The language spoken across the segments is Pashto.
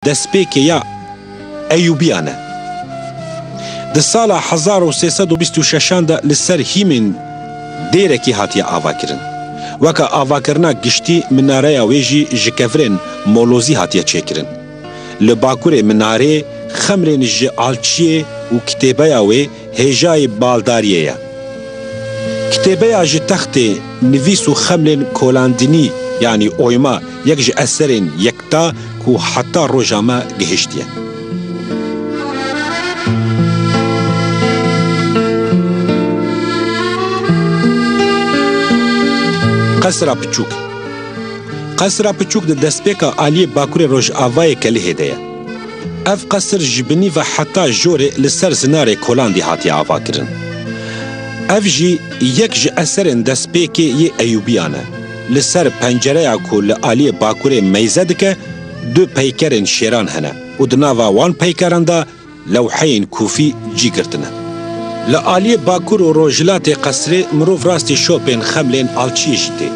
دەستپێکێ یا ئەیوبیانە. Di sala 1326 de li ser hîmên dêrekî hatiye avakirin. Weka avakirina giştî minareya wê jî ji kevirên molozî hatiye çêkirin. Li bakurê minarê xemrên ji alçiyê û kitêbeya wê hêjayê baldariyê ye. Kitêbeya ji textê nivîs û xemrên kolandinî yanî oyma yek ji eserên yekta ku heta roja me gihîştiye. Qesra Piçûk. Qesra Piçûk di destpêka aliyê bakurê Rojavayê Kelihê de ye. Ev qesir ji binî ve heta jorê li ser zinarê Kolandî hatiye avakirin. Ev jî yek ji eserên destpêkê yê Eyûbiyan e. Li ser pencereya ku li aliyê bakurê meyze dike, du peykerên şêran hene û di nava wan peykeran de lewheyên kûfî cî girtine. Li aliyê bakur û rojhilatê qesrê mirov rastî şopên xemlên alçiyê jî tê.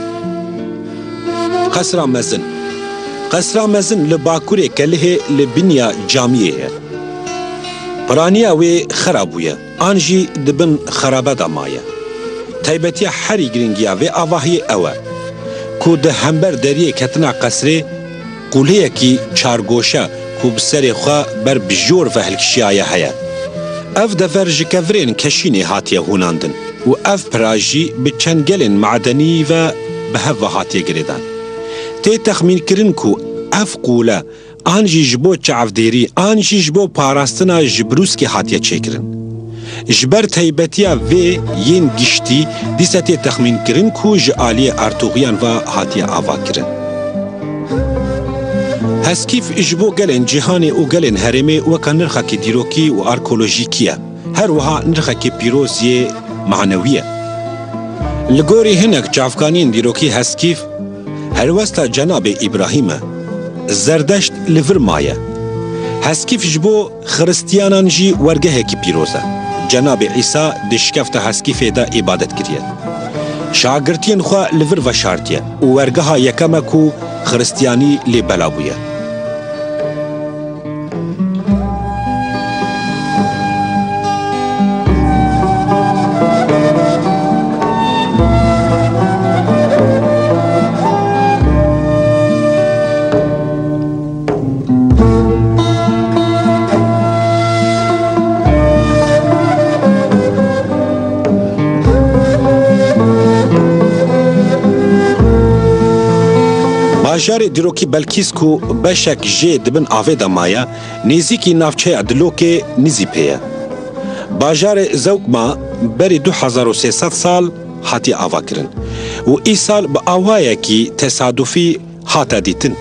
Qesra mezin. Qesra mezin li bakurê Kelihê li biniya camiyê ye. Piraniya wê xerab bûye, an jî di bin xerabe de maye. Taybetiya herî giringiya vê avahiyê ew e ku di hember deriyê ketina qesrê qûleyekî çargoşe ku bi serê xwe ber bi jor ve hilkişiyaye heye. Ev dever ji kevirên keşînê hatiye hûnandin û ev pira jî bi çengelên madenî ve bi hev ve hatiye girêdan. Tê texmînkirin ku ev qûle an jî ji bo çavdêrî an jî ji bo parastina ji brûskê hatiye çêkirin. Ji ber taybetiya vê yên giştî dîsa tê texmînkirin ku ji aliyê Ertuğriyan ve hatiye avakirin. Heskîf ji bo gelên cîhanê û gelên herêmê weka nirxekî dîrokî û arkeolojîkî ye. Her wiha nirxekî pîroz yê manewî ye. Li gorî hinek çavkaniyên dîrokî heskîf helwesta Cenabê İbrahîm e. Zerdeşt li vir maye. Heskîf ji bo xristiyanan jî wergehekî pîroz e. Cenabê İsa di şikefta heskîfê de îbadet kiriye. Şagirtiyên xwe li vir veşartiye û wergeha yekem e ku xristiyanî lê bela bûye. Bajarê dîrokî Belkîs ku beşek jê dibin avê de maye, nêzîkî navçeya Dilokê nîzî pê ye. Bajarê Zewkma berî 2300 sal hatiye avakirin û îsal bi awayekî tesadufî hate dîtin.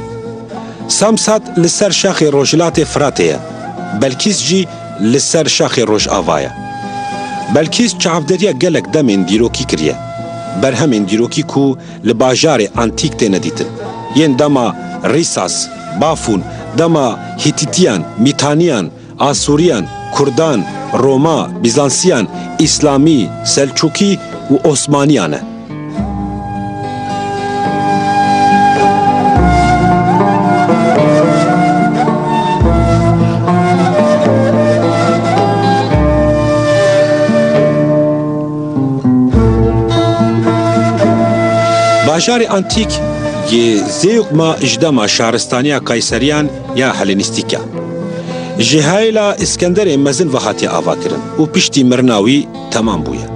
Samsat li ser şaxê Rojhilatê Firatê ye. Belkîs jî li ser şaxê Rojava ye. Belkîs çavderiya gelek demên dîrokî kiriye. Berhemên dîrokî ku li bajarê antîk têne dîtin. Yên dema Rîsas, Bafûn, dema Hitîtiyan, Mîtaniyan, Asûriyan, Kurdan, Roma, Bizansiyan, İslamî, Selçukî û Osmaniyan e. Bajarê antîk yê Zêyokma ji dema şaristaniya Kayseriyan ya Helenîstîk e. Ji heyla İskenderê mezin ve hatiye avakirin û piştî mirina wî temam bûye.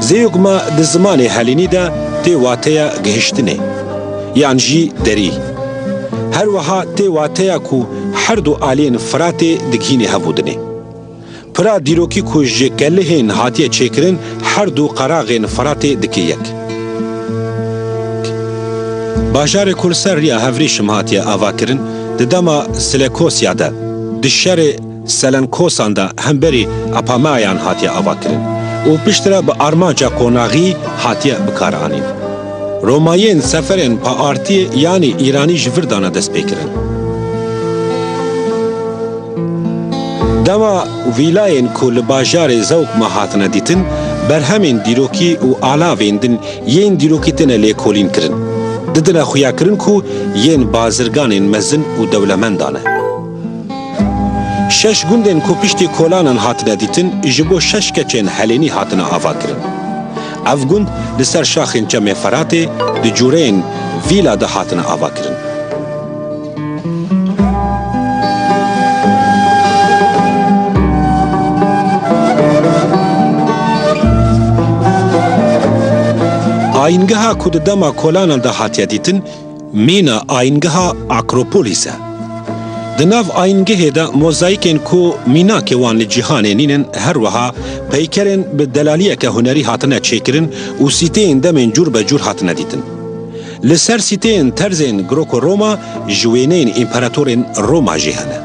Zêyokma di zimanê Helenî de tê wateya gihiştinê yan jî derî. Her wiha tê wateya ku her du aliyên Firatê digihînê hevûdinê. Pira dîrokî ku ji Kelihên hatiye çêkirin her du qeraxên Firatê dike yek. Bajarê Kurser riya hevrî şim hatiye avakirin di dema Selekosya de, di şerê Selenkosan de hemberî Apamayan hatiye avakirin û piştre bi armanca qonaxî hatiye bikaranîn. Romayên seferên paartiyê yanî İranî ji vir dane dest pêkirin. Dema vîlayên ku li bajarê Zewkma hatine dîtin, berhemên dîrokî û alavên din yên dîrokî têne lêkolîn kirin. ددنه خویا کرن کو یین بازرگانین مزن و دولمندانه. شش گوندن کو پشتی کولانن هاتنه دیتن جبو شش کچین حلینی هاتنه آوا کرن. اف گوند لسر شاخین جمع فراته دی جورین ویلا ده هاتنه آوا کرن. آینگها کود دما کولانان ده هاتیه دیتن مینا آینگها اکروپولیسه. دناو آینگه ده موزایکن کو مینا که وان لجیهانه نینن هر وها پیکرن به دلالیه که هنری هاتنه چیکرن و سیتین دمین جور به جور هاتنه دیتن. لسر سیتین ترزین گروکو روما جوینین امپراتورین روما جیهانه.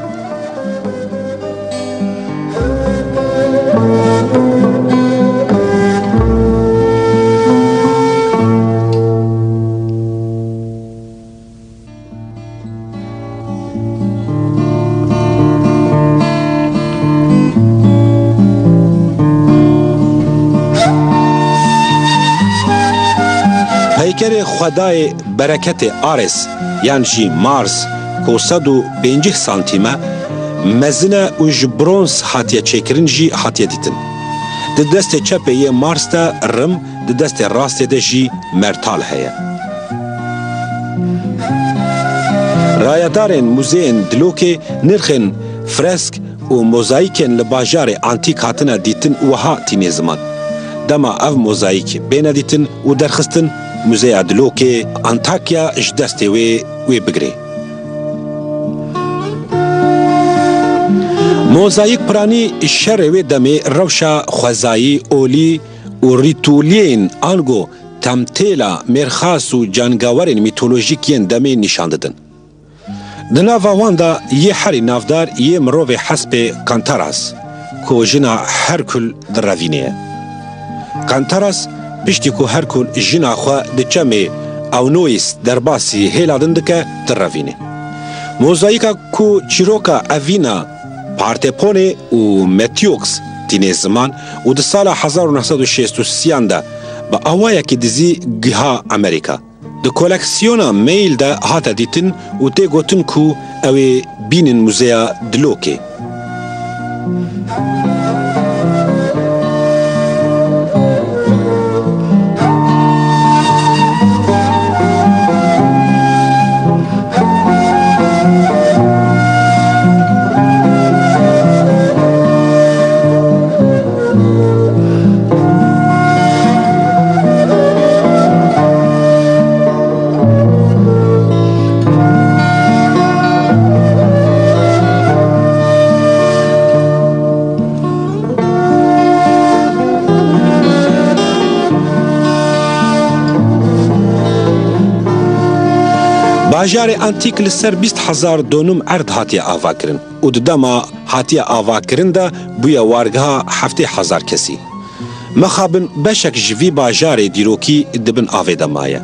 پیکر خدای برکت آرس یعنی جی مارس کو 150 سانتیمه مزنه و جبرونز هاتیه چیکرین جی هاتیه دیتن. ده دست چپه یه مارس ده رم ده دست راست ده جی مرتال هیه. رایدارن موزین دلوکه نرخن فرسک و موزایکن لباجار انتیک هاتنه دیتن و ها تینی زمان. دما او موزایک بین دیتن و درخستن موزه دلوکه انتاکیا اش دسته وی بگره. موزایک پرانی شر وی دمی روشا خوزایی اولی و ریتولین آنگو تمثیلا مرخاص و جانگاورین میتولوژیکین دمی نشان دادن. دناو واندا یه حری نافدار یه مروف حسب کانتاراس که جنا هرکل دراوینه. کانتاراس پشتی که هرکل جنا خواه ده چمه او نویس درباسی هیلادن دکه دراوینه. موزایکا که چیروکا اوینا پارتپونه و متیوکس تینه زمان و ده سال 1963 ده با اوائه که دزی گها امریکا. ده کولکسیونا میل ده هاتا دیتن و ده گوتن که اوی بینن موزیا دلوکه. باجار انتیک لسر 20,000 دونم ارد هاتیه آوا کرن و دما هاتیه آوا کرن ده بویا وارگها 7,000 کسی. مخابن بشک جوی باجار دیروکی دبن آوه دمایه.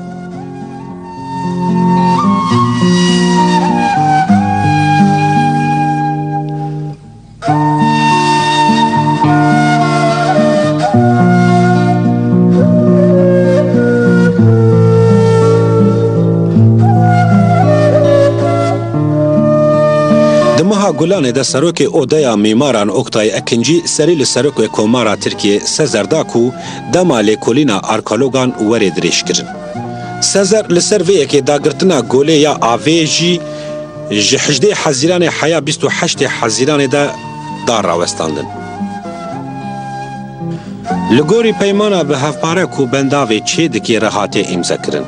گلانه ده سروک اودایا میماران اکتای اکنجی سری لسروک کومارا ترکیه سزر داکو دماله کولینا آرکالوگان وری دریش کرن. سزر لسر ویه که داگرتنا گوله یا آویجی جحجده حزیران حیا 28 حزیران ده دار راوستاندن. لگوری پیمانا به هفپاره کو بنداوی چه دکی رهاته امزا کرن.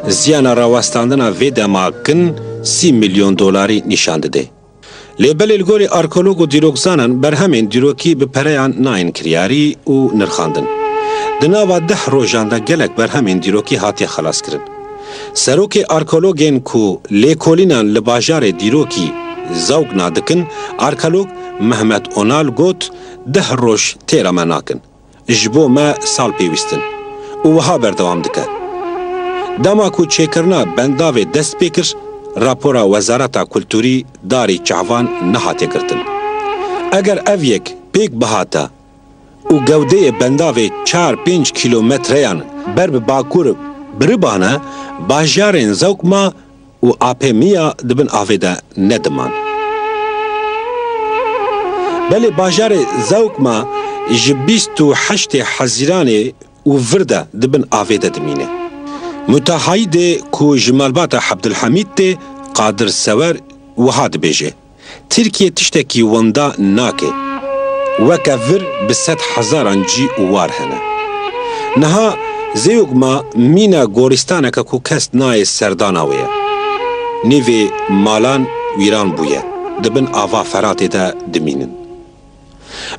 زیانا راوستاندنا وی دماکن 30 میلیون دلاری نشانده ده. لیبل الگوری آرکولوگ و دیروکزانن بر همین دیروکی به پریان ناین کریاری و نرخاندن. دناوا 10 روزان دا گلک بر همین دیروکی هاتی خلاص کرن. سروک آرکولوگین کو لیکولینان لباجار دیروکی زوگ نادکن آرکولوگ محمد اونال گوت 10 روز تیرا مناکن. جبو ما سال پیوستن. و وها بردوام دکه. داما کو چیکرنا بنداوی دست پیکر راپورا وزارتا کلتوری داری چعوان نهاته کرتن. اگر اویک پیک بهاتا و گوده بنداوی 4-5 کیلومتریان بر باکور بربانه باجارین زوکما و آپمیا دبن آویده ندمان. بله باجار زوکما جبیست و 8 حزیران و ورده دبن آویده دمینه. متحاید کو جمالبات عبدالحمید ده قادر سور وهاد بیجه. ترکیه تشتکی وندا ناکه. وکفر به 100,000 جی وار هنه. نها زیوگما مینا گورستانه که کو کست نای سرداناویه. نیوی مالان ویران بویه. دبن آوا فراته ده دمینن.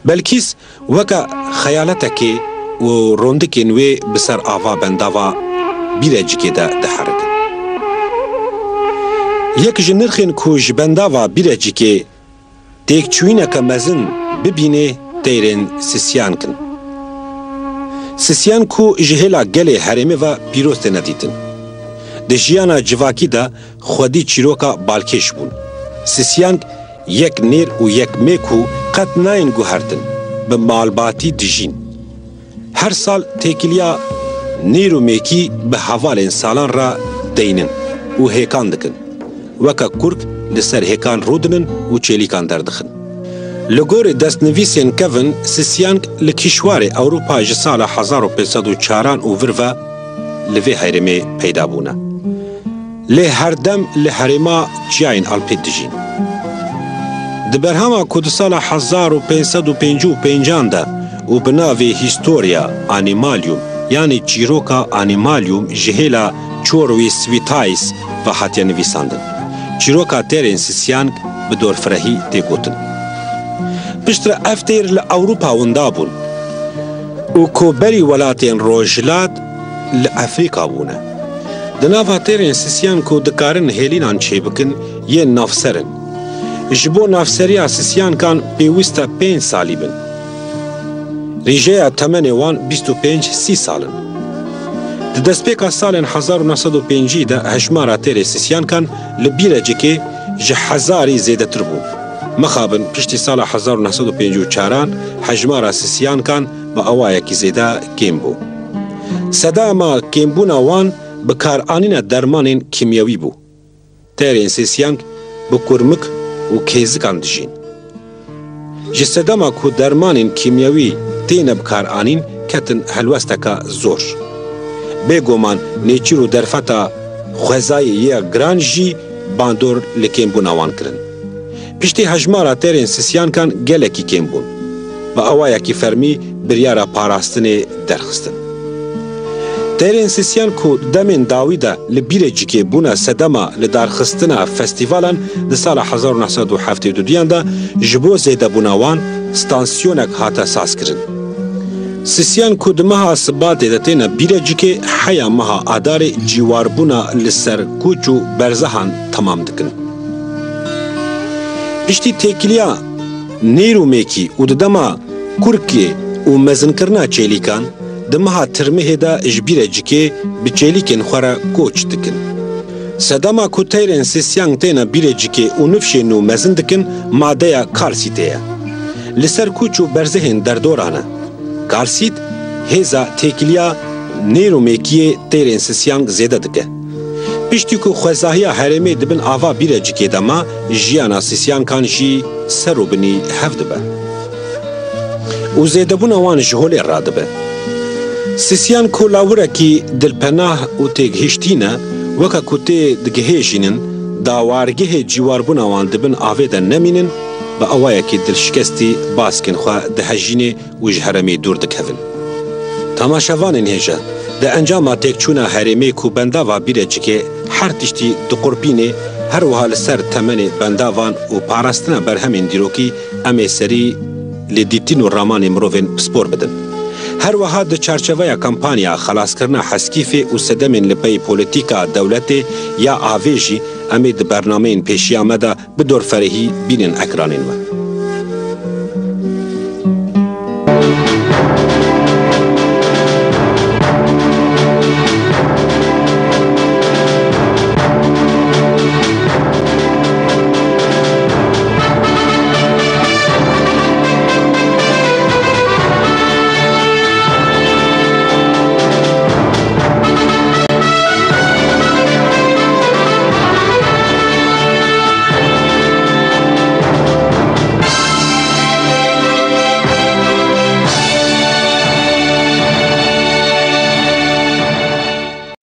بلکیس وکا خیالته و روندکی نوی بسر آوا بنداوا بیرجکی ده حرکت. یک جنرخین کو جبنداوا بیرجکی تیک چوینه که مزن ببینه تیرین سیسیان کن. سیسیان کو جهلا گله حرمه و پیروست ندیدن. دجیانا جواکی دا خودی چیروکا بالکش بون. سیسیان یک نیر و یک میکو قد ناین گوهردن به مالباتی دجین. هر سال تکیلیا نیر و میکی به حوال انسالان را دینن و هیکان دکن. وکا کرک لسر هیکان رودنن و چیلیکان دردخن. لگور دستنویسین کون سیسیانگ لکیشوار اوروپا جسال 1504 و وروا لوی حرمه پیدا بونه. لی هر دم لحرما جاین الپید دجین. دبرهما کود سال 1555 ده و بناوی هیستوریا آنیمالیوم یعنی چیروکا آنیمالیوم جهیلا چوروی سویتایس و حتیا نویساندن. چیروکا تیرین سیسیانگ بدور فرهی تیگوتن. پشتر افتیر لأوروپا وندابون و کوبری ولاتین روجلات لأفریقا بونه. دناوا تیرین سیسیان کو دکارن هیلینان چه بکن یه نافسرن. جبو نافسریا سیسیان کان پیوستا 5 سالی بن. ریجه تمن وان 25-30 سالن. دستپیکا سالن 1905 ده هشمارا تیر سیسیان کان لبیره که جهزاری زیده تر بون. مخابن پشتی سال 1954 حجمارا سیسیان کان با اوایه کی زیده کم بو. صدا ما کم بونا وان بکار آنین درمان کیمیاوی بو. تیرین سیسیان بکرمک و کیزکان دجین. جسدا ما کو درمان کیمیاوی تین بکار آنین کتن هلوستکا زور. بگومان نیچیرو درفتا خوزای یا گرانجی باندور لکیم بوناوان کرن. پشتی هجمارا تیرین سیسیان کان گلکی کم بون و اوایه کی فرمی بریارا پاراستن درخستن. تیرین سیسیان کو دمین داویده لبیره جیکی بونا سدما لدارخستنا فستیوالان ده سال 1972 ده جبو زیده بوناوان ستانسیونک هاتا ساز کرن. سیسیان کو دمها سبات ده تینا بیره جیکی حیا مها آدار جیوار بونا لسر کوچو برزهان تمام دکن. پشتی تکیلیا نیرو میکی و دما کرکی و مزن کرنا چیلیکان دمها ترمه دا اجبیره جیکی بچیلیکن خورا کوچ دکن. سدما کو تیرین سیسیان تینا بیره جیکی و نفشه نو مزن دکن ماده یا کارسیته یا. لسر کوچو برزهن در دورانه. کارسیت هزا تکیلیا نیرو میکی تیرین سیسیان زیده دکه. پشتی کو خوزاهیا حرمه دبن آوا بیره جیکی دما جیانا سیسیان کان جی سرو بنی هفت به. و زیده بون اوان جهولی راده به. سیسیان کو لاوره کی دلپناه و تیگهشتینه وکا کو تی دگهشینن داوارگه جیوار بون اوان دبن آوه ده نمینن با اوایه کی دلشکستی باسکن خواه ده هجینه و جهرمی دور دکهون. تماشاوانین هجه ده انجام تکچونا حرمه کو بنداوا بیره جکه هر تشتی دو قربینه هر وحال سر تمن بنداوان و پاراستنا برهمین دیروکی امی سری لدیتین و رامان مروفین سپور بدن. هر وحال ده چارچوه کمپانیا خلاص کرنا حسکیف و سدمین لپی پولیتیکا دولت یا آویجی امی ده برنامه پیشی آمده بدور فرهی بینن اکرانین و.